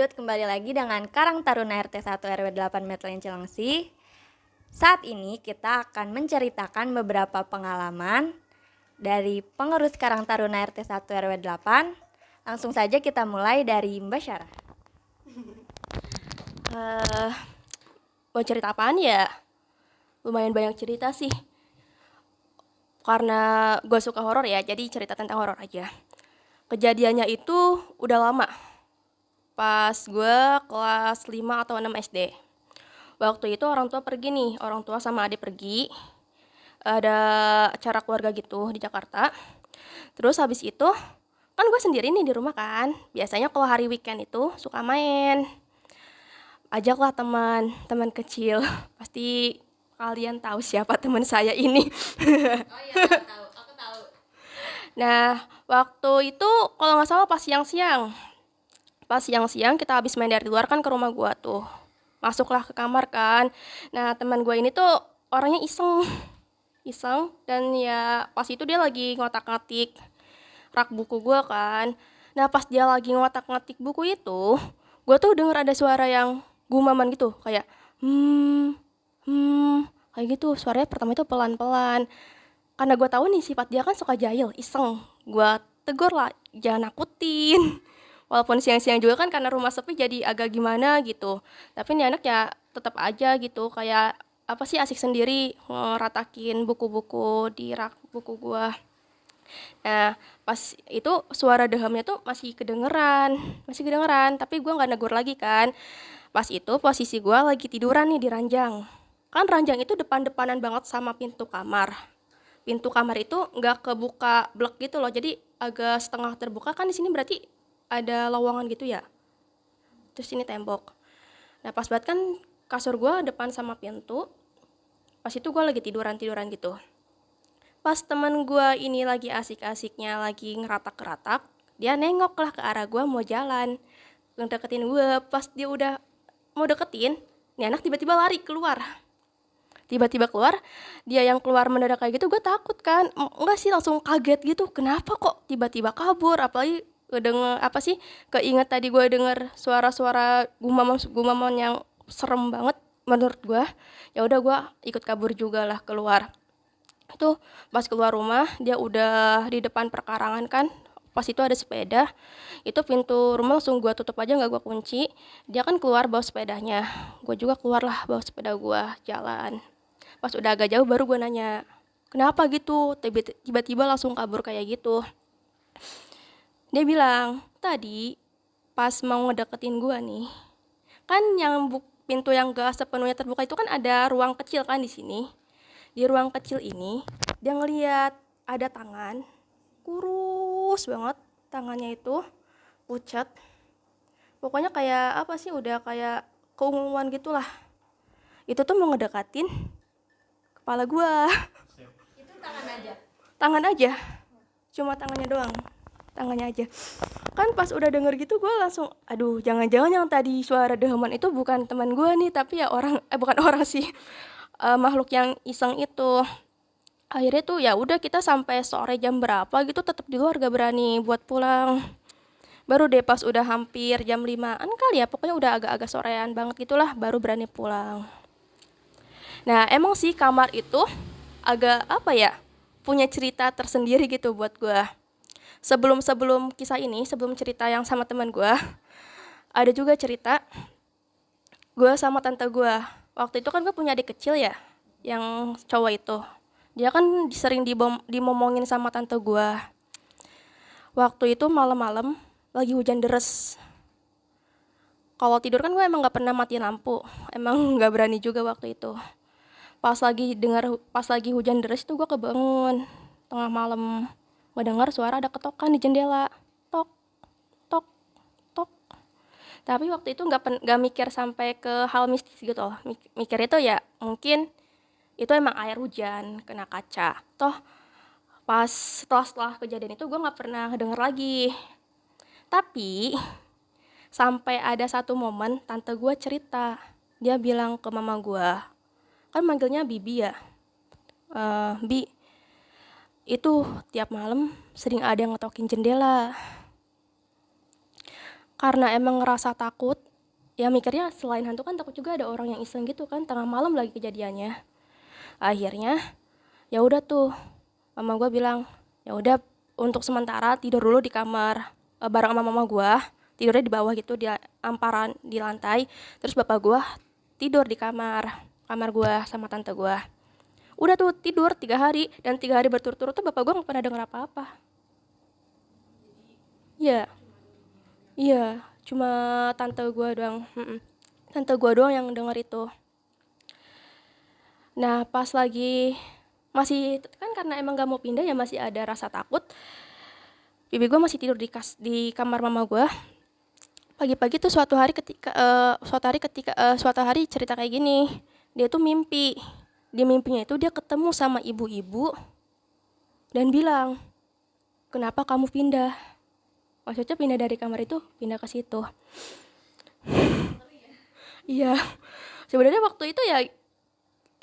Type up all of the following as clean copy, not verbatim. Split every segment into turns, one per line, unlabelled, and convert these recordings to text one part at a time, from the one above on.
lanjut kembali lagi dengan Karang Taruna RT 1 RW 8 Metlen Cilengsi. Saat ini kita akan menceritakan beberapa pengalaman dari pengurus Karang Taruna RT 1 RW 8. Langsung saja kita mulai dari Mbak Syarah.
Mau cerita apaan ya? Lumayan banyak cerita sih. Karena gue suka horor ya, jadi cerita tentang horor aja. Kejadiannya itu udah lama. Pas gue kelas 5 atau 6 SD. Waktu itu orang tua pergi nih, orang tua sama adik pergi. Ada acara keluarga gitu di Jakarta. Terus habis itu, kan gue sendiri nih di rumah kan. Biasanya kalau hari weekend itu suka main. Ajaklah teman kecil. Pasti kalian tahu siapa teman saya ini.
Oh iya, aku tahu.
Nah, waktu itu kalau nggak salah pas siang-siang. Pas siang-siang kita habis main dari luar kan ke rumah gua tuh. Masuklah ke kamar kan. Nah, teman gua ini tuh orangnya iseng. Iseng dan ya pas itu dia lagi ngotak-ngatik rak buku gua kan. Nah, pas dia lagi ngotak-ngatik buku itu, gua tuh denger ada suara yang gumaman gitu, kayak kayak gitu. Suaranya pertama itu pelan-pelan. Karena gue tahu nih sifat dia kan suka jahil, iseng. Gue tegur lah, jangan nakutin. Walaupun siang-siang juga kan karena rumah sepi jadi agak gimana gitu. Tapi nih anak ya tetap aja gitu, kayak apa sih asik sendiri ngeratakin buku-buku di rak buku gue. Nah, pas itu suara dehamnya tuh masih kedengeran, tapi gue nggak negur lagi kan. Pas itu posisi gue lagi tiduran nih di ranjang. Kan ranjang itu depan-depanan banget sama pintu kamar. Pintu kamar itu nggak kebuka blok gitu loh, jadi agak setengah terbuka kan di sini berarti ada lowongan gitu ya. Terus ini tembok. Nah pas banget kan kasur gue depan sama pintu. Pas itu gue lagi tiduran gitu. Pas temen gue ini lagi asik-asiknya lagi ngeratak-ngeratak, dia nengok lah ke arah gue mau jalan, ngedeketin gue. Pas dia udah mau deketin, nih anak tiba-tiba lari keluar. Tiba-tiba keluar, dia yang keluar mendadak kayak gitu, gue takut kan. Enggak sih, langsung kaget gitu, kenapa kok tiba-tiba kabur. Apalagi denger apa sih, keinget tadi gue denger suara-suara gumaman yang serem banget menurut gue. Ya udah gue ikut kabur juga lah keluar. Tuh pas keluar rumah dia udah di depan perkarangan kan. Pas itu ada sepeda, itu pintu rumah langsung gue tutup aja, nggak gue kunci. Dia kan keluar bawa sepedanya, gue juga keluar lah bawa sepeda gue jalan. Pas udah agak jauh baru gue nanya, kenapa gitu tiba-tiba langsung kabur kayak gitu. Dia bilang, tadi pas mau ngedeketin gue nih, kan yang pintu yang gak sepenuhnya terbuka itu kan ada ruang kecil kan di sini. Di ruang kecil ini dia ngeliat ada tangan kurus banget, tangannya itu pucat. Pokoknya kayak apa sih, udah kayak keunguan gitulah. Itu tuh mau ngedekatin kepala gue.
Itu tangan aja.
Tangan aja, cuma tangannya aja. Kan pas udah denger gitu gue langsung, aduh jangan-jangan yang tadi suara deheman itu bukan teman gue nih, tapi ya orang bukan orang sih, makhluk yang iseng itu. Akhirnya tuh ya udah kita sampai sore jam berapa gitu tetap di luar, gak berani buat pulang. Baru deh pas udah hampir jam 5-an kali ya, pokoknya udah agak-agak sorean banget gitulah, baru berani pulang. Nah emang sih kamar itu agak apa ya, punya cerita tersendiri gitu buat gue. Sebelum kisah ini, sebelum cerita yang sama teman gue, ada juga cerita gue sama tante gue. Waktu itu kan gue punya adik kecil ya, yang cowok itu. Dia kan sering dimomongin sama tante gue. Waktu itu malam-malam lagi hujan deres. Kalau tidur kan gue emang gak pernah matiin lampu, emang gak berani juga waktu itu. Pas lagi hujan deras itu gue kebangun tengah malam, ngedengar suara ada ketokan di jendela, tok tok tok. Tapi waktu itu nggak mikir sampai ke hal mistis gitu loh. Mikir itu ya mungkin itu emang air hujan kena kaca. Toh pas setelah kejadian itu gue nggak pernah denger lagi. Tapi sampai ada satu momen tante gue cerita, dia bilang ke mama gue, kan manggilnya Bibi ya, Bi, itu tiap malam sering ada yang ngetokin jendela. karena emang ngerasa takut, ya mikirnya selain hantu kan takut juga ada orang yang iseng gitu kan, tengah malam lagi kejadiannya. Akhirnya ya udah tuh, mama gue bilang, ya udah untuk sementara tidur dulu di kamar bareng sama mama gue, tidurnya di bawah gitu, di amparan di lantai. Terus bapak gue tidur di kamar gue sama tante gue. Udah tuh tidur 3 hari, dan 3 hari berturut-turut tuh bapak gue nggak pernah denger apa-apa. Iya, iya, cuma tante gue doang. Tante gue doang yang denger itu. Nah, pas lagi masih kan karena emang gak mau pindah ya masih ada rasa takut. Bibi gue masih tidur di kamar mama gue. Pagi-pagi tuh suatu hari cerita kayak gini. Dia tuh mimpi. Di mimpinya itu dia ketemu sama ibu-ibu dan bilang, "Kenapa kamu pindah?" Maksudnya pindah dari kamar itu, pindah ke situ. Iya. Sebenarnya waktu itu ya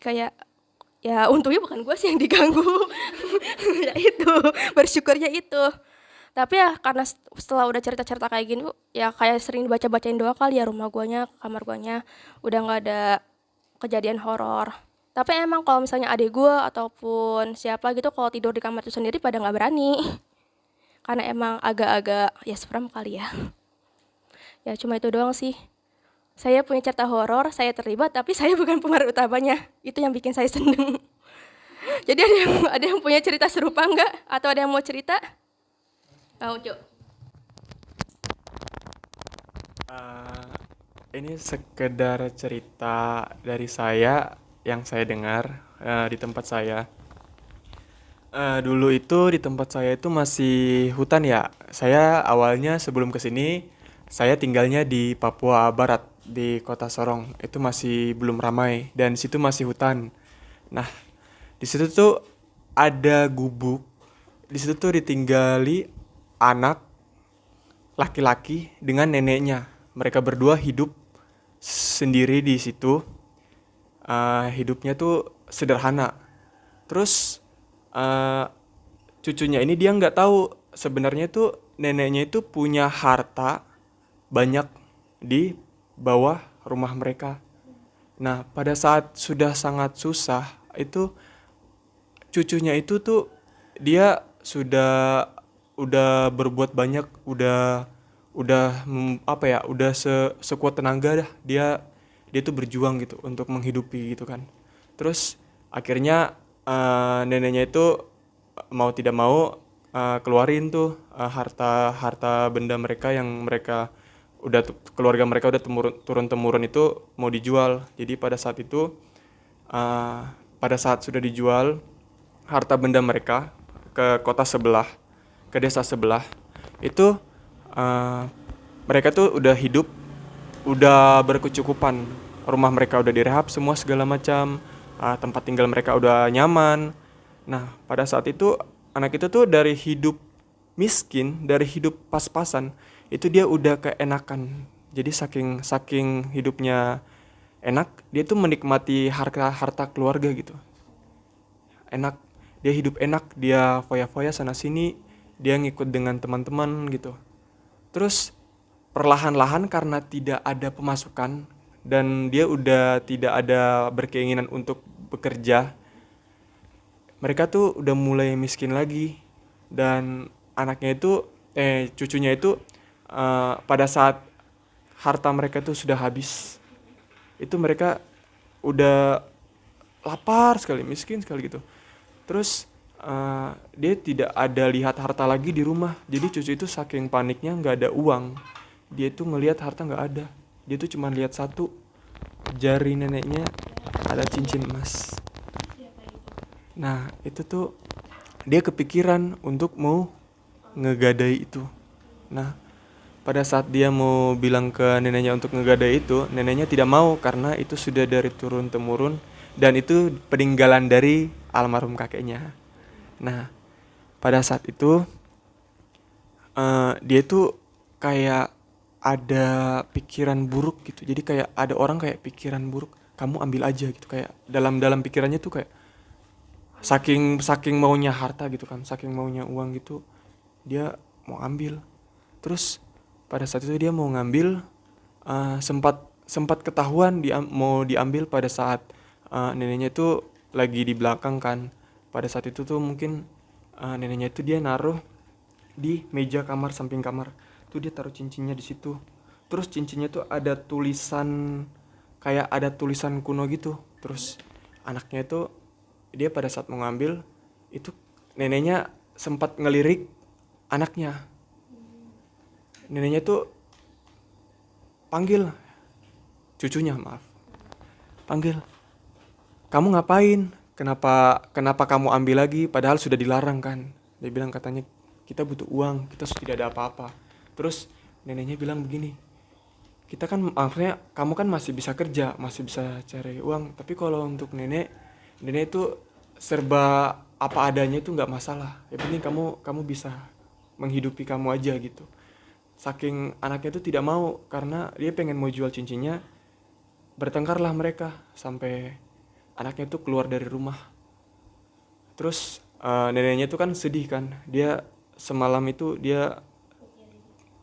kayak, ya untungnya bukan gue sih yang diganggu. Ya itu, bersyukurnya itu. Tapi ya karena setelah udah cerita-cerita kayak gini, ya kayak sering dibaca-bacain doa kali ya, rumah guanya, kamar guanya udah nggak ada kejadian horor. Tapi emang kalau misalnya adik gue ataupun siapa gitu kalau tidur di kamar itu sendiri pada nggak berani. Karena emang agak-agak ya seram kali ya. Ya cuma itu doang sih. Saya punya cerita horor, saya terlibat tapi saya bukan pemeran utamanya. Itu yang bikin saya seneng. Jadi ada yang punya cerita serupa nggak? Atau ada yang mau cerita? Mau, Cuk.
Eh, ini sekedar cerita dari saya yang saya dengar di tempat saya. Dulu itu di tempat saya itu masih hutan ya. Saya awalnya sebelum kesini saya tinggalnya di Papua Barat di kota Sorong. Itu masih belum ramai dan di situ masih hutan. Nah, di situ tuh ada gubuk. Di situ tuh ditinggali anak laki-laki dengan neneknya. Mereka berdua hidup sendiri di situ. Hidupnya tuh sederhana. Terus eh, cucunya ini dia nggak tahu sebenarnya tuh neneknya itu punya harta banyak di bawah rumah mereka. Nah, pada saat sudah sangat susah itu cucunya itu tuh dia udah berbuat banyak, apa ya, udah sekuat tenaga dah dia tuh berjuang gitu untuk menghidupi gitu kan. Terus akhirnya neneknya itu mau tidak mau keluarin tuh harta harta benda mereka yang keluarga mereka udah turun temurun itu mau dijual. Jadi pada saat sudah dijual harta benda mereka ke kota sebelah, ke desa sebelah, itu mereka tuh udah hidup, udah berkecukupan. Rumah mereka udah direhab semua segala macam, tempat tinggal mereka udah nyaman. Nah, pada saat itu anak itu tuh dari hidup miskin, dari hidup pas-pasan, itu dia udah keenakan. Jadi saking saking hidupnya enak, dia tuh menikmati harta harta keluarga gitu. Enak, dia hidup enak, dia foya-foya sana sini, dia ngikut dengan teman-teman gitu. Terus perlahan-lahan karena tidak ada pemasukan dan dia udah tidak ada berkeinginan untuk bekerja, mereka tuh udah mulai miskin lagi. Dan cucunya itu pada saat harta mereka tuh sudah habis, itu mereka udah lapar sekali, miskin sekali gitu. Terus dia tidak ada lihat harta lagi di rumah. Jadi cucu itu saking paniknya nggak ada uang, dia tuh ngelihat harta nggak ada. Dia tuh cuma lihat satu jari neneknya ada cincin emas. Nah itu tuh dia kepikiran untuk mau ngegadai itu. Nah pada saat dia mau bilang ke neneknya untuk ngegadai itu, neneknya tidak mau karena itu sudah dari turun temurun dan itu peninggalan dari almarhum kakeknya. Nah pada saat itu dia tuh kayak ada pikiran buruk gitu. Jadi kayak ada orang kayak pikiran buruk, kamu ambil aja gitu, kayak dalam pikirannya tuh kayak saking saking maunya harta gitu kan, saking maunya uang gitu, dia mau ambil. Terus pada saat itu dia mau ngambil, sempat ketahuan mau diambil pada saat neneknya itu lagi di belakang kan. Pada saat itu tuh mungkin neneknya itu dia naruh di meja kamar, samping kamar tuh dia taruh cincinnya di situ. Terus cincinnya tuh ada tulisan, kayak ada tulisan kuno gitu. Terus anaknya itu, dia pada saat mau ngambil itu neneknya sempat ngelirik anaknya. Neneknya tuh panggil cucunya, panggil, kamu ngapain, kenapa kamu ambil lagi padahal sudah dilarang kan. Dia bilang katanya kita butuh uang, kita sudah tidak ada apa-apa. Terus neneknya bilang begini, kita kan maksudnya kamu kan masih bisa kerja, masih bisa cari uang, tapi kalau untuk nenek itu serba apa adanya itu nggak masalah, yang penting kamu bisa menghidupi kamu aja gitu. Saking anaknya itu tidak mau, karena dia pengen mau jual cincinnya, bertengkarlah mereka sampai anaknya itu keluar dari rumah. Terus neneknya itu kan sedih kan, dia semalam itu dia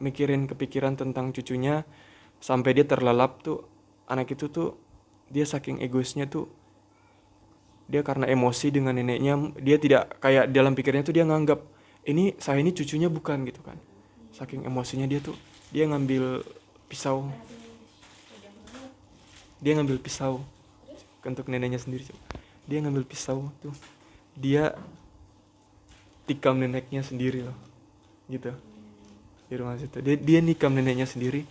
kepikiran tentang cucunya sampai dia terlelap tuh. Anak itu tuh dia saking egoisnya tuh, dia karena emosi dengan neneknya, dia tidak kayak dalam pikirnya tuh dia nganggap saya ini cucunya bukan gitu kan. Saking emosinya dia tuh, dia ngambil pisau untuk neneknya sendiri. Dia ngambil pisau tuh, dia tikam neneknya sendiri loh gitu di rumah situ. Dia nikam neneknya sendiri.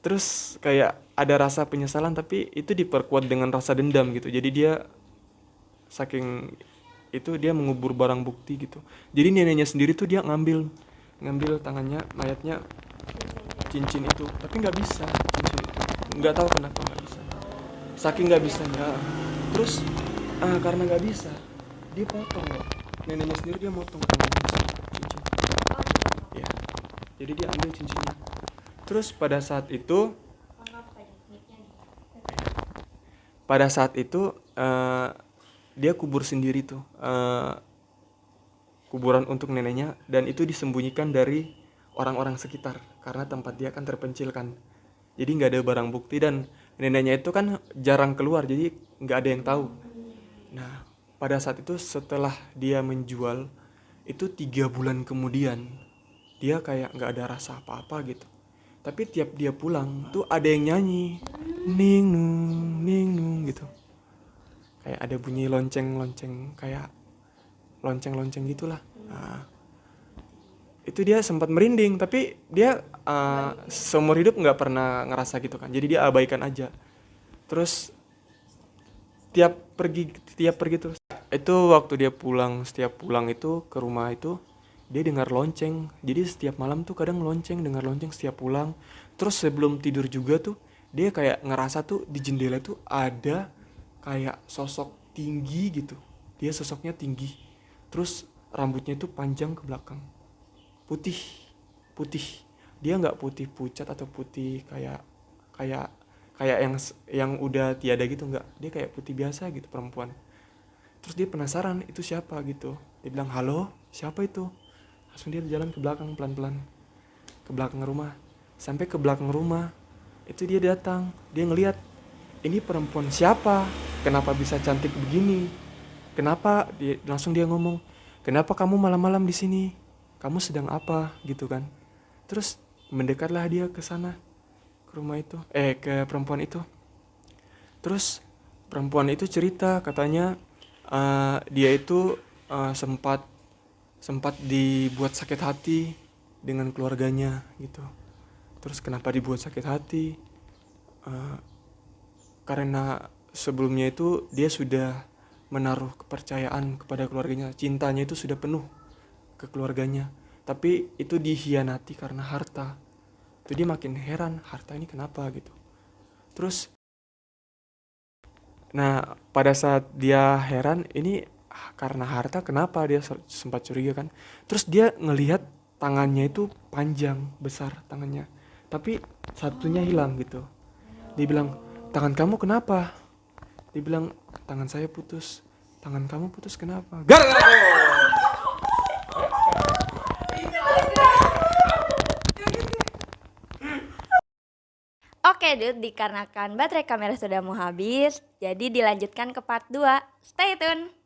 Terus kayak ada rasa penyesalan, tapi itu diperkuat dengan rasa dendam gitu. Jadi dia saking itu dia mengubur barang bukti gitu. Jadi neneknya sendiri tuh dia ngambil tangannya mayatnya cincin itu, tapi nggak bisa cincin itu. Nggak tahu kenapa nggak bisa. Saking nggak bisanya. Terus karena nggak bisa, dia potong loh. Neneknya sendiri dia motong cincin. Ya. Jadi dia ambil cincinnya. Terus pada saat itu dia kubur sendiri tuh, kuburan untuk neneknya, dan itu disembunyikan dari orang-orang sekitar karena tempat dia kan terpencil kan. Jadi nggak ada barang bukti, dan neneknya itu kan jarang keluar, jadi nggak ada yang tahu. Nah, pada saat itu setelah dia menjual itu 3 bulan kemudian, dia kayak nggak ada rasa apa-apa gitu. Tapi tiap dia pulang tuh ada yang nyanyi ning nung gitu. Kayak ada bunyi lonceng-lonceng, kayak lonceng-lonceng gitulah. Nah, itu dia sempat merinding, tapi dia seumur hidup nggak pernah ngerasa gitu kan. Jadi dia abaikan aja. Terus tiap pergi terus. Itu waktu dia pulang, setiap pulang itu ke rumah itu dia dengar lonceng. Jadi setiap malam tuh kadang dengar lonceng setiap pulang. Terus sebelum tidur juga tuh dia kayak ngerasa tuh di jendela tuh ada kayak sosok tinggi gitu. Dia sosoknya tinggi. Terus rambutnya tuh panjang ke belakang. Putih. Dia nggak putih pucat atau putih kayak yang udah tiada gitu, nggak. Dia kayak putih biasa gitu, perempuan. Terus dia penasaran itu siapa gitu. Dia bilang, halo, siapa itu? Langsung dia jalan ke belakang pelan-pelan, ke belakang rumah. Sampai ke belakang rumah itu dia datang, dia ngelihat ini perempuan siapa, kenapa bisa cantik begini, kenapa langsung dia ngomong, kenapa kamu malam-malam di sini, kamu sedang apa gitu kan. Terus mendekatlah dia ke sana, ke rumah itu, ke perempuan itu. Terus perempuan itu cerita, katanya dia itu sempat dibuat sakit hati dengan keluarganya gitu. Terus kenapa dibuat sakit hati? Karena sebelumnya itu dia sudah menaruh kepercayaan kepada keluarganya, cintanya itu sudah penuh ke keluarganya, tapi itu dikhianati karena harta. Itu dia makin heran, harta ini kenapa gitu. Terus pada saat dia heran ini karena harta, kenapa dia sempat curiga kan. Terus dia ngelihat tangannya itu panjang, besar tangannya, tapi satunya hilang gitu. Dia bilang, tangan kamu kenapa? Dia bilang, tangan saya putus. Tangan kamu putus kenapa? Gara-gara
Oke, Dut, dikarenakan baterai kamera sudah mau habis, jadi dilanjutkan ke part 2. Stay tune.